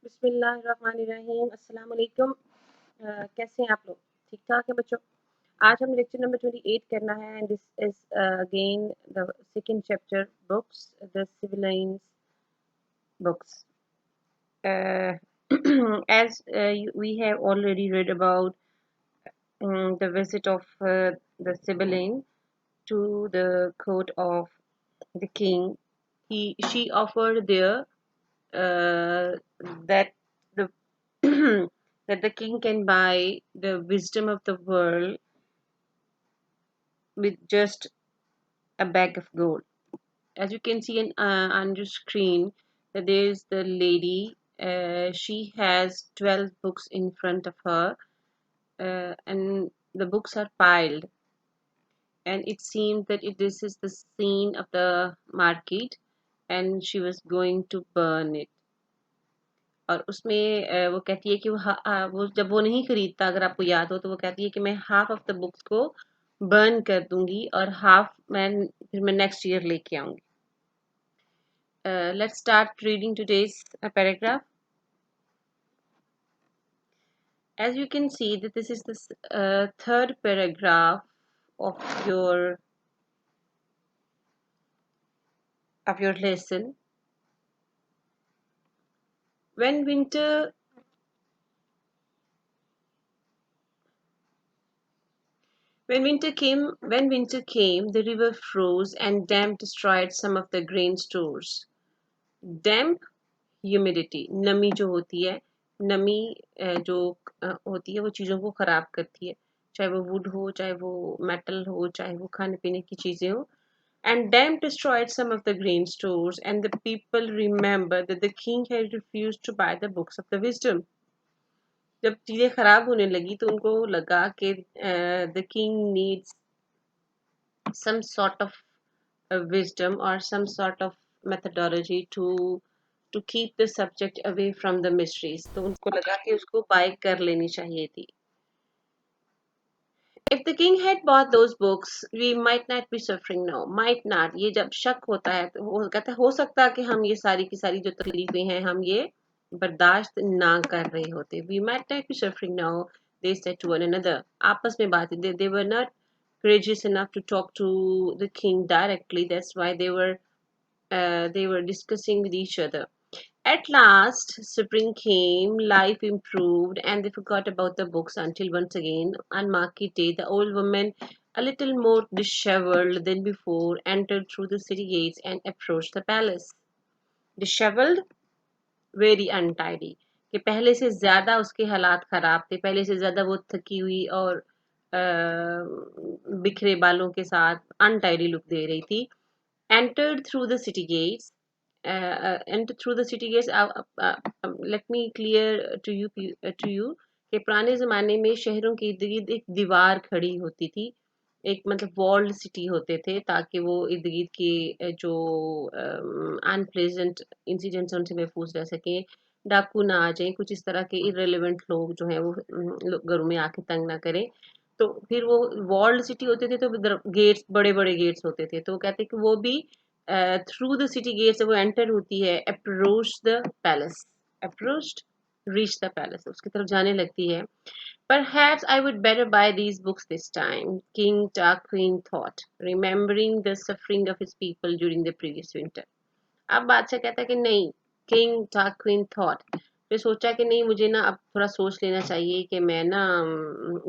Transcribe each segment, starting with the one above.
बिस्मिल्लाहिर्रहमानिर्रहीम अस्सलाम वालेकुम। कैसे हैं आप लोग? ठीक ठाक है बच्चों। आज हम लेक्चर नंबर 28 करना है and this is again the second chapter books the civilians books. As we have already read about the visit of the Sibylline to the court of the king, she offered there that the that the king can buy the wisdom of the world with just a bag of gold. As you can see on your screen, that there is the lady. She has 12 books in front of her, and the books are piled. And it seems that this is the scene of the market, and she was going to burn it. और उसमें वो कहती है कि वो जब वो नहीं खरीदता, अगर आपको याद हो तो वो कहती है कि मैं हाफ ऑफ द बुक्स को बर्न कर दूंगी और हाफ फिर मैं नेक्स्ट ईयर लेके आऊंगी. Let's start reading today's paragraph. As you can see that this is the third paragraph of your lesson. When winter came, the river froze and damp destroyed some of the grain stores. Damp, humidity, नमी जो होती है, नमी जो होती है वो चीज़ों को ख़राब करती है, चाहे वो वुड हो, चाहे वो मेटल हो, चाहे वो खाने पीने की चीज़ें हो. And damp destroyed some of the grain stores, and the people remembered that the king had refused to buy the books of the wisdom. जब चीज़ें ख़राब होने लगी तो उनको लगा कि the king needs some sort of wisdom or some sort of methodology to keep the subject away from the mysteries. तो उनको लगा कि उसको बाय कर लेनी चाहिए थी. If the king had bought those books, we might not be suffering now. Might not, ये जब शक होता है तो वो कहता है हो सकता है कि हम ये सारी की सारी जो तकलीफें हैं हम ये बर्दाश्त ना कर रहे होते. We might not be suffering now, they said to one another. आपस में बात they were not courageous enough to talk to the king directly. That's why they were discussing with each other. At last, spring came, life improved, and they forgot about the books until once again, on market day, the old woman, a little more disheveled than before, entered through the city gates and approached the palace. Disheveled, very untidy. कि पहले से ज्यादा उसके हालात खराब थे, पहले से ज्यादा वो थकी हुई और बिखरे बालों के साथ अनटाइडी लुक दे रही थी. Entered through the city gates. Entered through the city gates. Let me clear to you कि पुराने ज़माने में शहरों के इर्द गिर्द एक दीवार खड़ी होती थी, एक मतलब वॉल्ड सिटी होते थे ताकि वो इर्द गिर्द के जो अनप्लेजेंट इंसिडेंट्स उनसे महफूज रह सकें, डाकू ना आ जाएं, कुछ इस तरह के इरेलीवेंट लोग जो हैं वो घरों में आके तंग ना करें. तो फिर वो वॉल्ड सिटी होते थे तो गेट्स बड़े बड़े गेट्स होते थे, तो वो कहते हैं कि वो भी थ्रू द सिटी गेट से वो एंटर होती है. Approach the palace, approached, reach the palace, उसकी तरफ जाने लगती है. Perhaps I would better buy these books this time, King Tarquin thought, remembering the suffering of his people during the previous winter. अब बादशाह कहता है कि नहीं, King Tarquin thought, फिर सोचा कि नहीं मुझे ना अब थोड़ा सोच लेना चाहिए कि मैं ना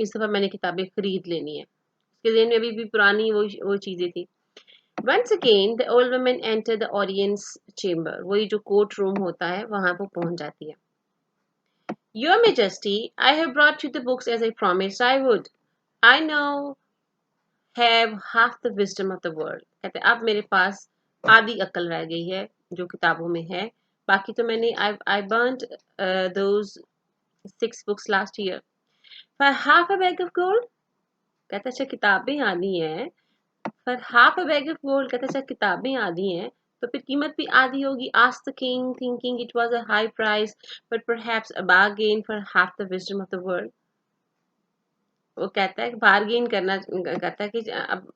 इस दफ़ा मैंने किताबें खरीद लेनी है. उसके ज़हन में अभी भी पुरानी वो चीज़ें थी. Once again the old woman entered the audience chamber. वही जो कोर्ट रूम होता है वहां वो पहुंच जाती है. Your Majesty, I have brought you the books as I promised I would. I now have half the wisdom of the world. कहते हैं अब मेरे पास आधी अकल रह गई है जो किताबों में है, बाकी तो मैंने I burnt those 6 books last year. For half a bag of gold. कहते अच्छा किताबें आधी हैं, पर half a bag of gold, कहता अच्छा किताबें आधी हैं तो फिर कीमत भी आधी होगी. Asked the king thinking it was a high price but perhaps a bargain for half the wisdom of the world. वो कहता है कि बार्गेन करना, कहता है कि अब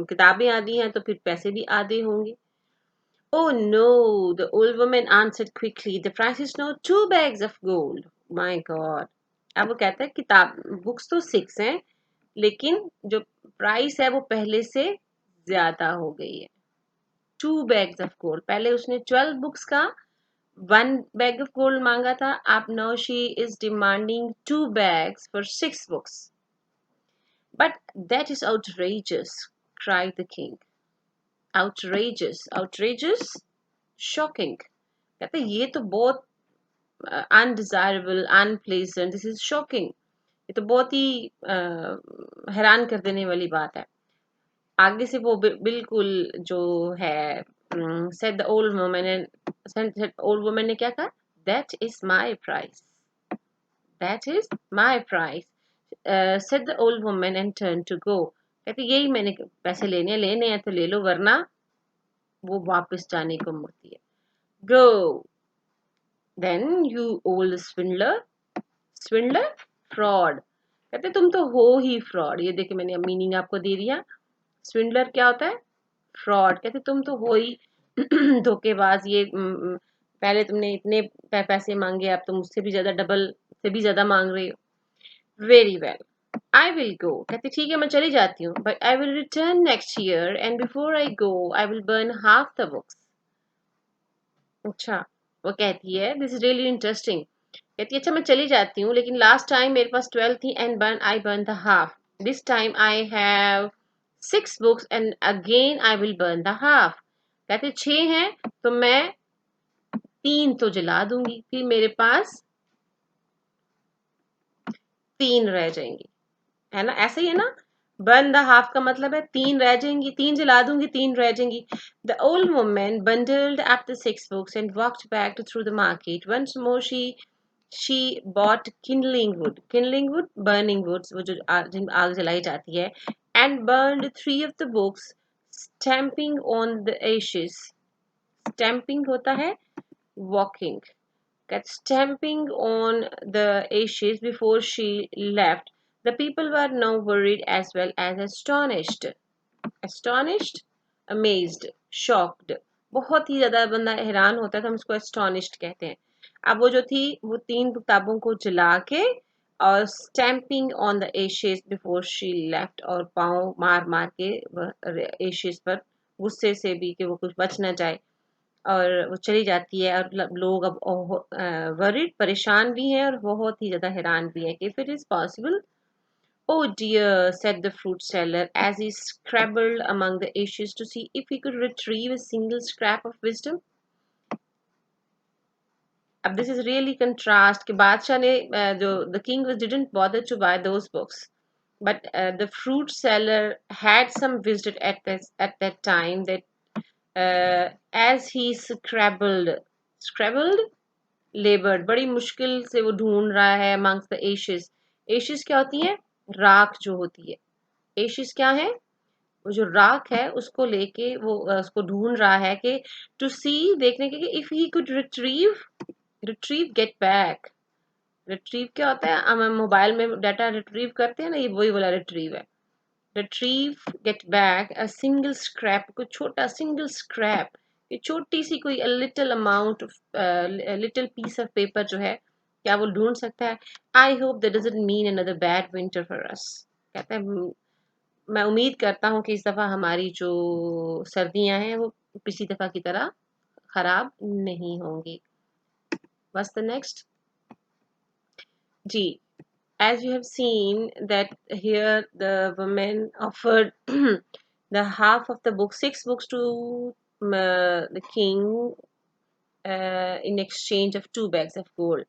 किताबें आधी हैं तो फिर पैसे भी आधे होंगे. Oh no, the old woman answered quickly. The price is now 2 bags of gold. My God. अब वो कहता है किताब बुक्स तो 6 हैं लेकिन जो प्राइस है वो पहले से ज्यादा हो गई है. 2 bags of gold. पहले उसने 12 बुक्स का 1 bag of gold मांगा था. अब now she is demanding 2 bags for 6 books. But that is outrageous, cried the king. Outrageous, outrageous, shocking. कहते हैं, ये तो बहुत undesirable, unpleasant, this is shocking. ये तो बहुत ही हैरान कर देने वाली बात है. आगे से वो बिल्कुल जो है said the old woman and said old woman ने क्या कहा? That is my price. That is my price. Said the old woman and turned to go. कहते यही मैंने पैसे लेने हैं तो ले लो वरना वो वापस जाने को मुड़ती है. Go. Then you old swindler. Swindler? Fraud. कहते तुम तो हो ही फ्रॉड. ये देखिए मैंने मीनिंग आपको दे दिया. स्विंडलर क्या होता है? फ्रॉड. कहते तुम तो हो ही धोखेबाज. ये पहले तुमने इतने पैसे मांगे अब तुम उससे भी ज्यादा डबल से भी ज्यादा मांग रहे हो. Very well. I will go. कहते ठीक है मैं चली जाती हूँ but I will return next year and before I go I will burn half the books. अच्छा. वो कहती है दिस इज रियली इंटरेस्टिंग. कहती है अच्छा मैं चली जाती हूँ लेकिन लास्ट टाइम मेरे पास 12 थी and burn the half. This time I have 6 books and again I will burn the half. कहते 6 हैं तो मैं 3 तो जला दूंगी फिर मेरे पास 3 रह जाएंगी. है ना? ऐसा ही है ना? बर्न द हाफ का मतलब है 3 रह जाएंगी. 3 जला दूंगी 3 रह जाएंगी. The old woman bundled up the 6 books and walked back through the market. Once more she bought kindling wood. Kindling wood, burning woods, वो जो आग जलाई जाती है. And burned 3 of the books, stamping on the ashes. Stamping होता है walking. Got stamping on the ashes before she left. The people were now worried as well as astonished. Astonished, amazed, shocked. बहुत ही ज्यादा बंदा हैरान होता है तो हम इसको astonished कहते हैं. अब वो जो थी वो 3 किताबों को जला के और stamping on the ashes before she left और पाँव मार मार के ashes पर गुस्से से भी कि वो कुछ बच ना जाए और वो चली जाती है. और लोग अब वरिड परेशान भी हैं और बहुत ही ज्यादा हैरान भी है कि if it is possible. Oh dear, said the fruit seller as he scrabbled among the ashes to see if he could retrieve a single scrap of wisdom. अब this is really contrast कि बादशाह ने जो the king didn't bother to buy those books, but the fruit seller had some wisdom at that time that as he scrabbled labored बड़ी मुश्किल से वो ढूंढ रहा है amongst the ashes. ashes क्या होती है? राख जो होती है. ashes क्या है? वो जो राख है उसको लेके वो उसको ढूंढ रहा है कि टू सी देखने के कि if he could retrieve get back. Retrieve क्या होता है? हम मोबाइल में डाटा रिट्रीव करते हैं ना, ये वही वाला रिट्रीव है. Retrieve get back a single scrap. कोई छोटा सिंगल स्क्रैप, ये छोटी सी कोई little amount of little piece of paper जो है क्या वो ढूंढ सकता है? I hope that doesn't mean another bad winter for us. कहता है मैं उम्मीद करता हूँ कि इस दफा हमारी जो सर्दियां हैं वो पिछली दफा की तरह खराब नहीं होंगी. बस द नेक्स्ट जी. As you have seen that here the woman offered the half of the book, 6 books to the king in exchange of 2 bags of gold.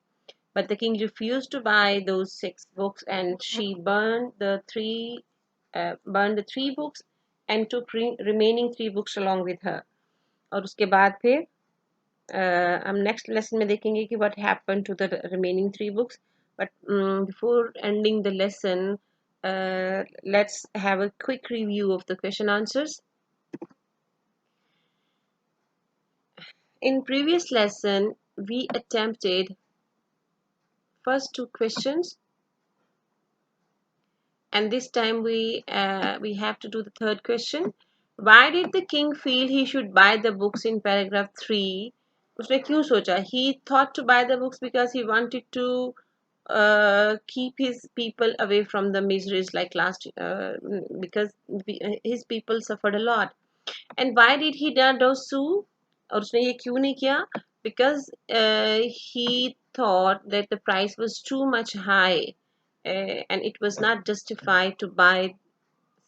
But the king refused to buy those 6 books, and she burned the 3 books and took remaining 3 books along with her. और उसके बाद फिर हम next lesson में देखेंगे कि what happened to the remaining 3 books. But before ending the lesson, let's have a quick review of the question answers. In previous lesson, we attempted first 2 questions, and this time we have to do the third question. Why did the king feel he should buy the books in paragraph 3? उसने क्यों सोचा? He thought to buy the books because he wanted to keep his people away from the miseries like last because his people suffered a lot. And why did he not do so? और उसने ये क्यों नहीं किया? Because he thought that the price was too much high and it was not justified to buy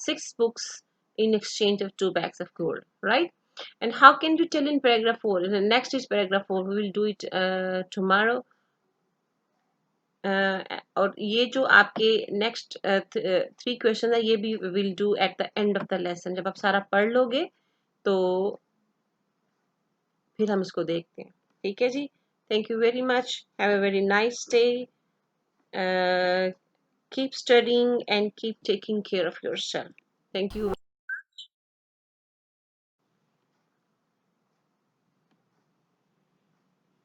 6 books in exchange of 2 bags of gold, right? And how can you tell in paragraph 4? And the next is paragraph 4. We will do it tomorrow. और ये जो आपके next 3 question है ये भी will do at the end of the lesson जब आप सारा पढ़ लोगे तो फिर हम इसको देखते हैं ठीक है ji thank you very much have a very nice day keep studying and keep taking care of yourself thank you